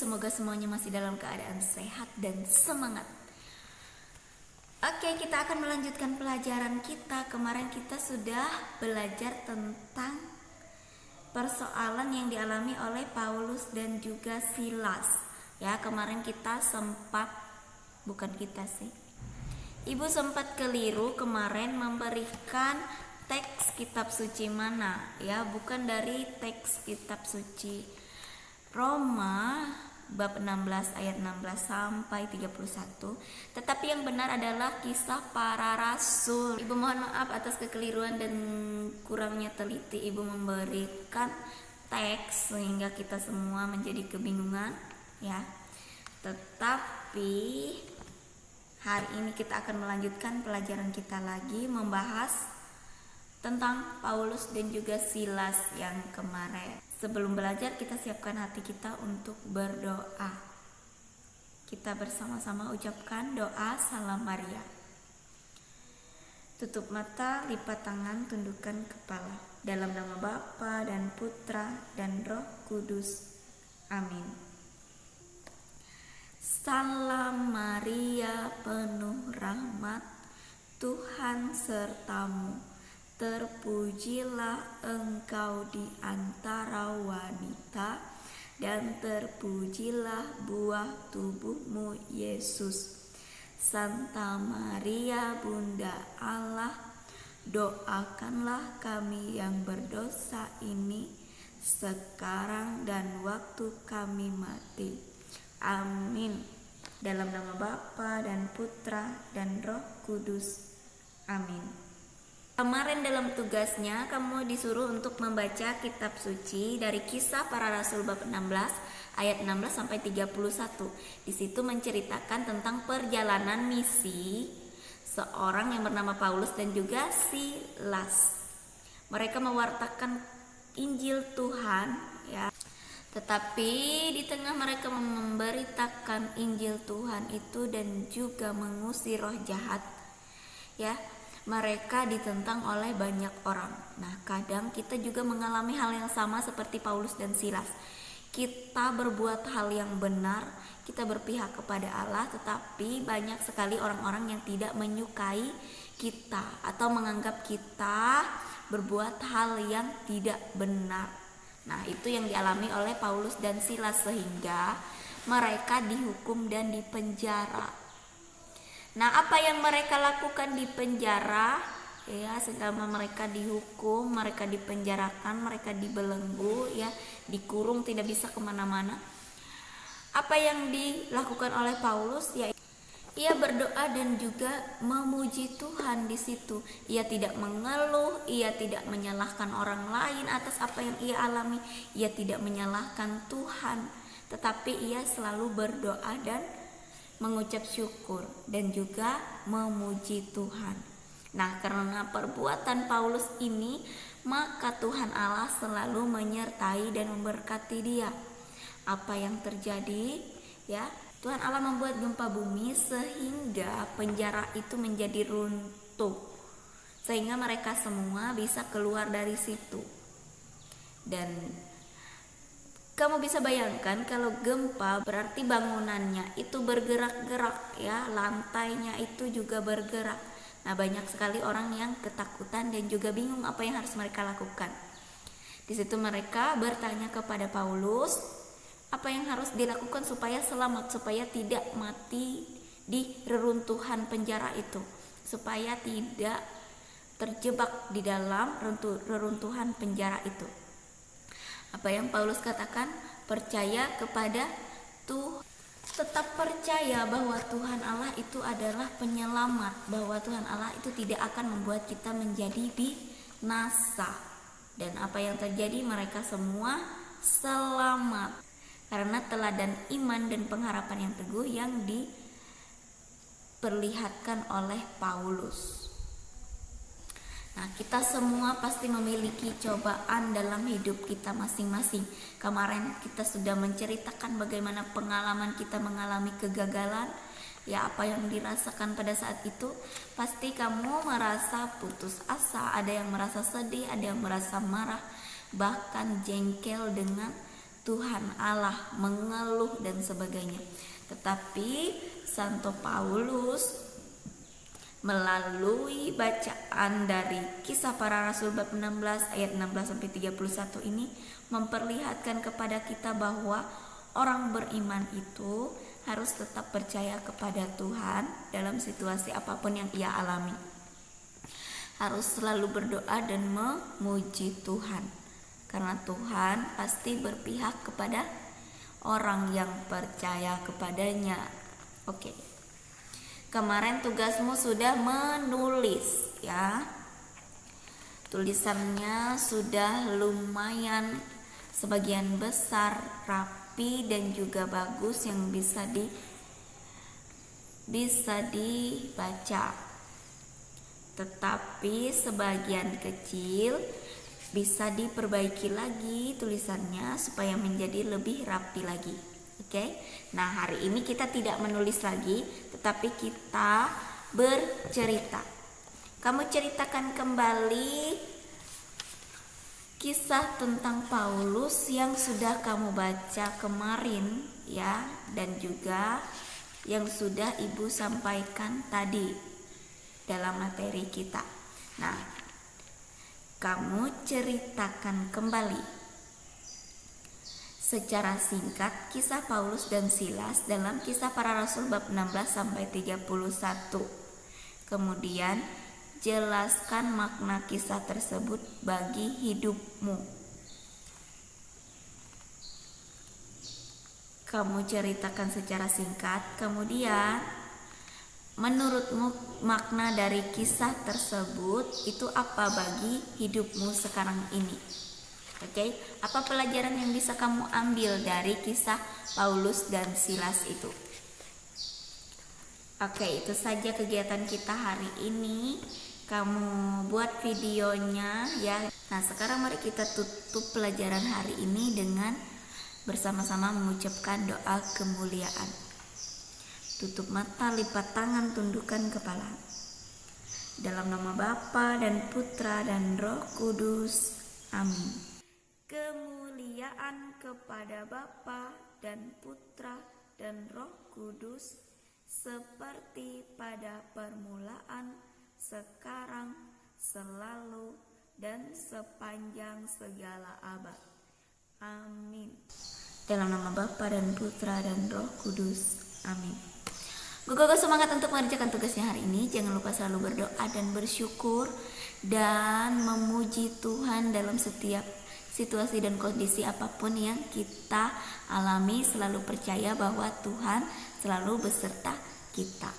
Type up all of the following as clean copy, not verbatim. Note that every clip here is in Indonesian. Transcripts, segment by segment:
semoga semuanya masih dalam keadaan sehat dan semangat. Oke, kita akan melanjutkan pelajaran kita. Kemarin kita sudah belajar tentang persoalan yang dialami oleh Paulus dan juga Silas. Ya, kemarin kita sempat, Ibu sempat keliru kemarin memberikan teks kitab suci mana, ya, bukan dari teks kitab suci Roma bab 16 ayat 16 sampai 31, tetapi yang benar adalah Kisah Para Rasul. Ibu mohon maaf atas kekeliruan dan kurangnya teliti Ibu memberikan teks sehingga kita semua menjadi kebingungan, ya. Tetapi hari ini kita akan melanjutkan pelajaran kita lagi, membahas tentang Paulus dan juga Silas yang kemarin. Sebelum belajar, kita siapkan hati kita untuk berdoa. Kita bersama-sama ucapkan doa Salam Maria. Tutup mata, lipat tangan, tundukkan kepala. Dalam nama Bapa dan Putra dan Roh Kudus. Amin. Salam Maria, penuh rahmat, Tuhan sertamu. Terpujilah engkau di antara wanita, dan terpujilah buah tubuhmu, Yesus. Santa Maria, Bunda Allah, doakanlah kami yang berdosa ini, sekarang dan waktu kami mati. Amin. Dalam nama Bapa dan Putra dan Roh Kudus. Amin. Kemarin dalam tugasnya kamu disuruh untuk membaca kitab suci dari Kisah Para Rasul bab 16 ayat 16 sampai 31. Di situ menceritakan tentang perjalanan misi seorang yang bernama Paulus dan juga Silas. Mereka mewartakan Injil Tuhan, ya. Tetapi di tengah mereka memberitakan Injil Tuhan itu dan juga mengusir roh jahat, ya, mereka ditentang oleh banyak orang. Nah, kadang kita juga mengalami hal yang sama seperti Paulus dan Silas. Kita berbuat hal yang benar, kita berpihak kepada Allah, tetapi banyak sekali orang-orang yang tidak menyukai kita atau menganggap kita berbuat hal yang tidak benar. Nah, itu yang dialami oleh Paulus dan Silas sehingga mereka dihukum dan dipenjara. Nah, apa yang mereka lakukan di penjara, ya, selama mereka dihukum, mereka dipenjarakan, mereka dibelenggu, ya, dikurung, tidak bisa kemana-mana. Apa yang dilakukan oleh Paulus, ya, ia berdoa dan juga memuji Tuhan di situ. Ia tidak mengeluh, ia tidak menyalahkan orang lain atas apa yang ia alami, ia tidak menyalahkan Tuhan, tetapi ia selalu berdoa dan mengucap syukur dan juga memuji Tuhan. Nah, karena perbuatan Paulus ini, maka Tuhan Allah selalu menyertai dan memberkati dia. Apa yang terjadi, ya? Tuhan Allah membuat gempa bumi sehingga penjara itu menjadi runtuh, sehingga mereka semua bisa keluar dari situ. Dan kamu bisa bayangkan kalau gempa berarti bangunannya itu bergerak-gerak, ya, lantainya itu juga bergerak. Nah, banyak sekali orang yang ketakutan dan juga bingung apa yang harus mereka lakukan. Di situ mereka bertanya kepada Paulus, apa yang harus dilakukan supaya selamat, supaya tidak mati di reruntuhan penjara itu, supaya tidak terjebak di dalam reruntuhan penjara itu. Apa yang Paulus katakan? Percaya kepada Tuhan. Tetap percaya bahwa Tuhan Allah itu adalah penyelamat, bahwa Tuhan Allah itu tidak akan membuat kita menjadi binasa. Dan apa yang terjadi? Mereka semua selamat karena teladan iman dan pengharapan yang teguh yang diperlihatkan oleh Paulus. Nah, kita semua pasti memiliki cobaan dalam hidup kita masing-masing. Kemarin kita sudah menceritakan bagaimana pengalaman kita mengalami kegagalan, ya, apa yang dirasakan pada saat itu. Pasti kamu merasa putus asa, ada yang merasa sedih, ada yang merasa marah, bahkan jengkel dengan Tuhan Allah, mengeluh dan sebagainya. Tetapi Santo Paulus melalui bacaan dari Kisah Para Rasul bab 16 ayat 16 sampai 31 ini memperlihatkan kepada kita bahwa orang beriman itu harus tetap percaya kepada Tuhan dalam situasi apapun yang ia alami. Harus selalu berdoa dan memuji Tuhan, karena Tuhan pasti berpihak kepada orang yang percaya kepadanya. Oke. Kemarin tugasmu sudah menulis ya. Tulisannya sudah lumayan sebagian besar rapi dan juga bagus yang bisa dibaca. Tetapi sebagian kecil bisa diperbaiki lagi tulisannya supaya menjadi lebih rapi lagi. Oke. Nah, hari ini kita tidak menulis lagi, tetapi kita bercerita. Kamu ceritakan kembali kisah tentang Paulus yang sudah kamu baca kemarin ya, dan juga yang sudah Ibu sampaikan tadi dalam materi kita. Nah, kamu ceritakan kembali secara singkat kisah Paulus dan Silas dalam Kisah Para Rasul bab 16 sampai 31. Kemudian jelaskan makna kisah tersebut bagi hidupmu. Kamu ceritakan secara singkat, kemudian menurutmu makna dari kisah tersebut itu apa bagi hidupmu sekarang ini? Oke, apa pelajaran yang bisa kamu ambil dari kisah Paulus dan Silas itu? Oke, itu saja kegiatan kita hari ini. Kamu buat videonya ya. Nah, sekarang mari kita tutup pelajaran hari ini dengan bersama-sama mengucapkan doa kemuliaan. Tutup mata, lipat tangan, tundukkan kepala. Dalam nama Bapa dan Putra dan Roh Kudus. Amin. Kemuliaan kepada Bapa dan Putra dan Roh Kudus, seperti pada permulaan, sekarang, selalu, dan sepanjang segala abad. Amin. Dalam nama Bapa dan Putra dan Roh Kudus. Amin. Gugu semangat untuk mengerjakan tugasnya hari ini. Jangan lupa selalu berdoa dan bersyukur dan memuji Tuhan dalam setiap situasi dan kondisi apapun yang kita alami. Selalu percaya bahwa Tuhan selalu beserta kita.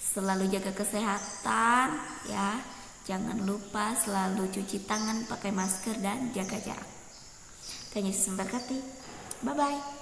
Selalu jaga kesehatan ya. Jangan lupa selalu cuci tangan, pakai masker dan jaga jarak. Tuhan Yesus memberkati. Bye bye.